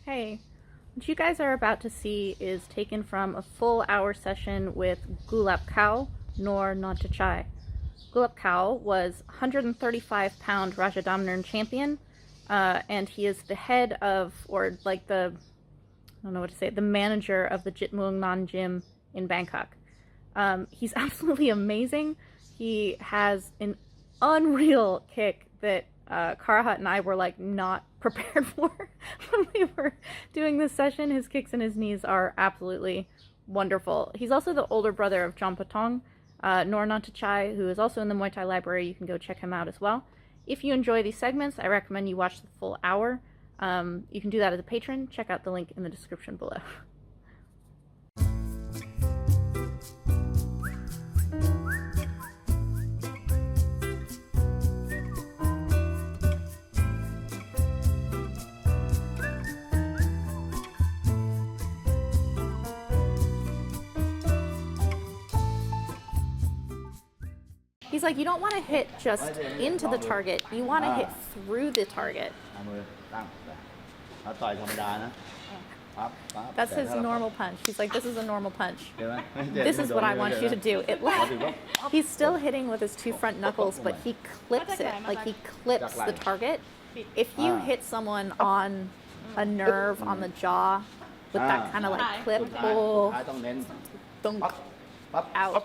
Hey, what you guys are about to see is taken from a full hour session with Gulapkao nor Nontachai. Gulapkao was 135-pound Rajadamnern champion, and he is the head of, or like the, I don't know what to say, the manager of the Jitmuang Nan gym in Bangkok. He's absolutely amazing. He has an unreal kick that Karahat and I were like not prepared for when we were doing this session. His kicks and his knees are absolutely wonderful. He's also the older brother of John Patong, Nor Nontachai, who is also in the Muay Thai Library. You can go check him out as well. If you enjoy these segments, I recommend you watch the full hour. You can do that as a patron. Check out the link in the description below. He's like, you don't want to hit just into the target, you want to hit through the target. That's his normal punch. He's like, this is a normal punch. This is what I want you to do. He's still hitting with his two front knuckles, but he clips it, like he clips the target. If you hit someone on a nerve on the jaw with that kind of like clip, oh, dunk, out.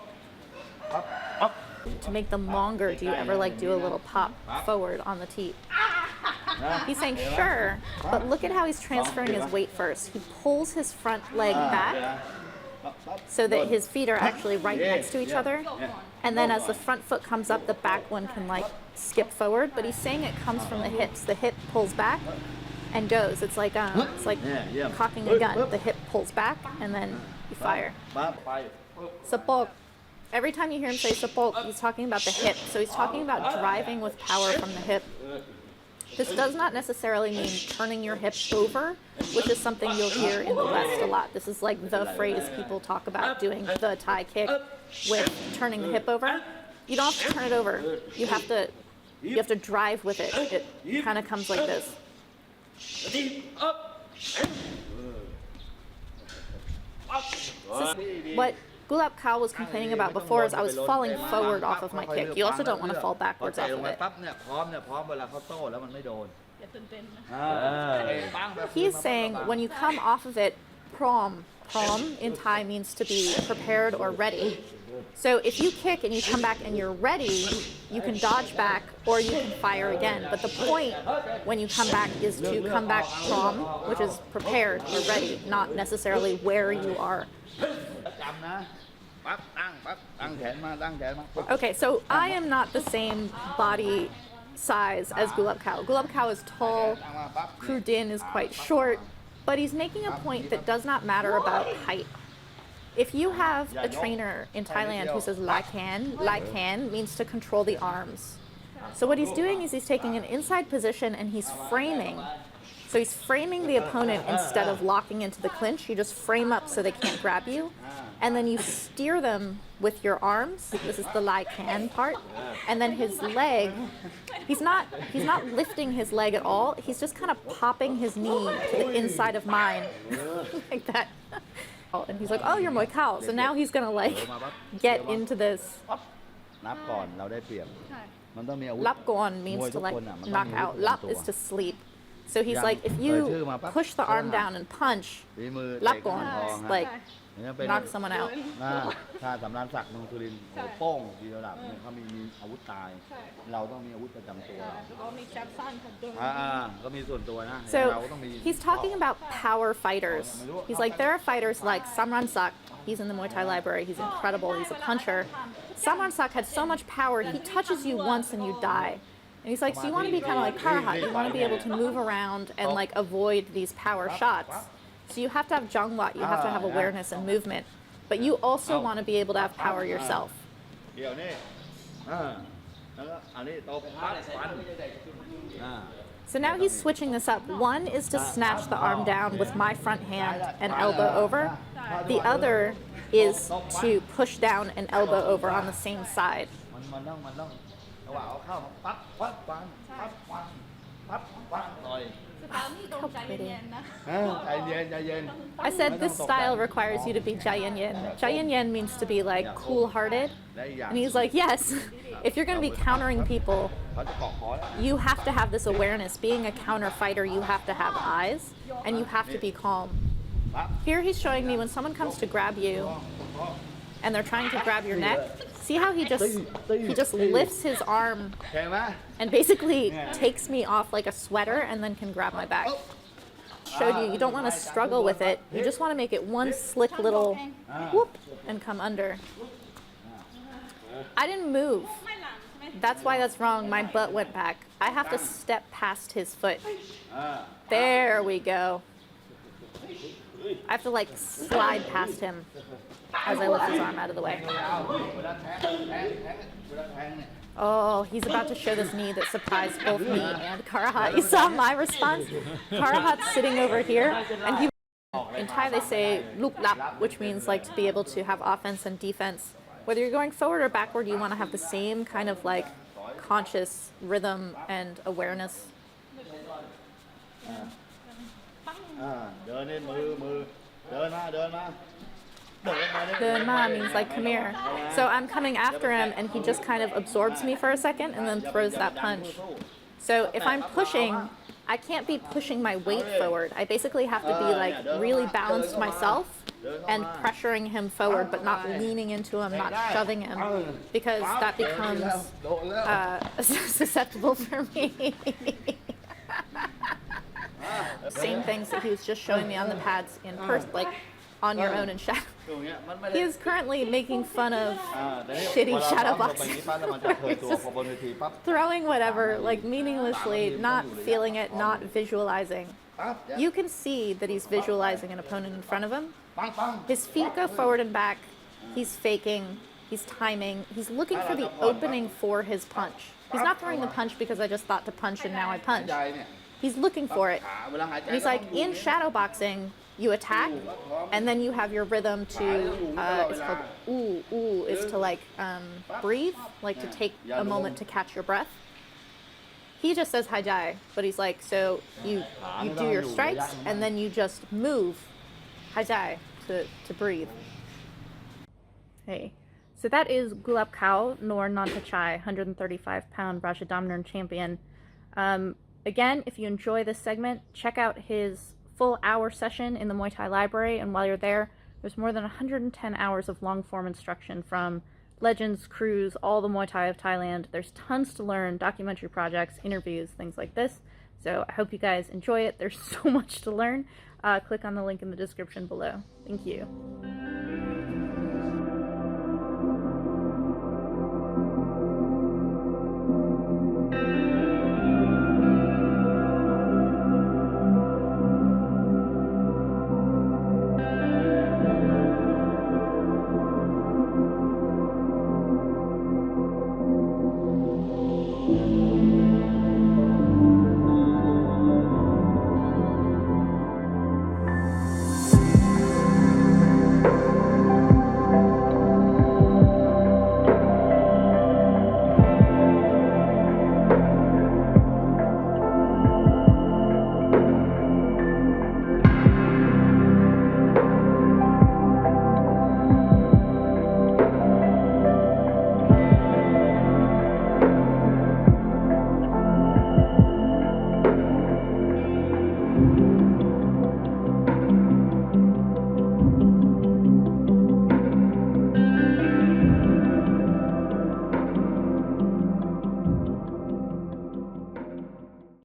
To make them longer, do you ever like do a little pop forward on the teeth? He's saying sure, but look at how he's transferring his weight first. He pulls his front leg back so that his feet are actually right next to each other, and then as the front foot comes up, the back one can like skip forward, but he's saying it comes from the hips. The hip pulls back and goes. It's like cocking a gun. The hip pulls back and then you fire. Sapok. Every time you hear him say sapok, he's talking about the hip. So he's talking about driving with power from the hip. This does not necessarily mean turning your hip over, which is something you'll hear in the West a lot. This is like the phrase people talk about, doing the Thai kick with turning the hip over. You don't have to turn it over. You have to drive with it. It kind of comes like this. What Gulapkao was complaining about before is I was falling forward off of my kick. You also don't want to fall backwards off of it. He's saying when you come off of it, prom in Thai means to be prepared or ready. So if you kick and you come back and you're ready, you can dodge back or you can fire again. But the point when you come back is to come back prom, which is prepared, you're ready, not necessarily where you are. Okay, so I am not the same body size as Gulapkao. Gulapkao is tall, Kru Din is quite short, but he's making a point that does not matter about height. If you have a trainer in Thailand who says lai can means to control the arms. So what he's doing is he's taking an inside position and he's framing. So he's framing the opponent instead of locking into the clinch. You just frame up so they can't grab you. And then you steer them with your arms. This is the lai can part. And then his leg, he's not lifting his leg at all. He's just kind of popping his knee to the inside of mine. Like that. And he's like, oh, you're Muay Thai. So now he's going to like get into this. Lapgon means to like knock out. Lap is to sleep. So he's like, if you push the arm down and punch, lapgon, like knock someone out. So he's talking about power fighters. He's like, there are fighters like Samransak. He's in the Muay Thai Library. He's incredible. He's a puncher. Samransak had so much power, he touches you once and you die. And he's like, so you want to be kind of like Karahat. You want to be able to move around and like avoid these power shots. So you have to have jangwa, you have to have awareness and movement. But you also want to be able to have power yourself. So now he's switching this up. One is to snatch the arm down with my front hand and elbow over. The other is to push down and elbow over on the same side. How pretty. ใจเย็นใจเย็น I said this style requires you to be Jayan Yin. Jayan Yin means to be like cool-hearted. And he's like, yes, if you're going to be countering people, เขาจะเกาะคอแล้ว you have to have this awareness. Being a counter fighter, you have to have eyes and you have to be calm. Here he's showing me when someone comes to grab you and they're trying to grab your neck, see how he just lifts his arm เห็นไหม and basically takes me off like a sweater and then can grab my back. Showed you don't want to struggle with it. You just want to make it one slick little whoop and come under. I didn't move. That's why that's wrong. My butt went back. I have to step past his foot. There we go. I have to like slide past him as I lift his arm out of the way. เวลาแทงเนี่ย Oh, he's about to show this knee that surprised both me and Karahat. You saw my response? Karahat's sitting over here, and he, in Thai they say luklap, which means like to be able to have offense and defense. Whether you're going forward or backward, you want to have the same kind of like conscious rhythm and awareness. เดินนี่มือเดินมาเดินมา Gunma means like come here. So I'm coming after him and he just kind of absorbs me for a second and then throws that punch. So if I'm pushing, I can't be pushing my weight forward. I basically have to be like really balanced myself and pressuring him forward, but not leaning into him, not shoving him, because that becomes susceptible for me. Same things that he was just showing me on the pads in person, like on your own in shadow. He is currently making fun of shitty shadow boxing. Just throwing whatever, like meaninglessly, not feeling it, not visualizing. You can see that he's visualizing an opponent in front of him. His feet go forward and back. He's faking. He's timing. He's looking for the opening for his punch. He's not throwing the punch because I just thought to punch and now I punch. He's looking for it. And he's like, in shadow boxing, you attack, and then you have your rhythm to, it's called ooh, is to like breathe, like to take a moment to catch your breath. He just says hajai, but he's like, so you do your strikes, and then you just move hajai to breathe. Hey. So that is Gulapkao, nor Nontachai, 135-pound Rajadamnern champion. Again, if you enjoy this segment, check out his full hour session in the Muay Thai Library, and while you're there, there's more than 110 hours of long-form instruction from legends, crews, all the Muay Thai of Thailand. There's tons to learn, documentary projects, interviews, things like this. So I hope you guys enjoy it. There's so much to learn. Click on the link in the description below. Thank you.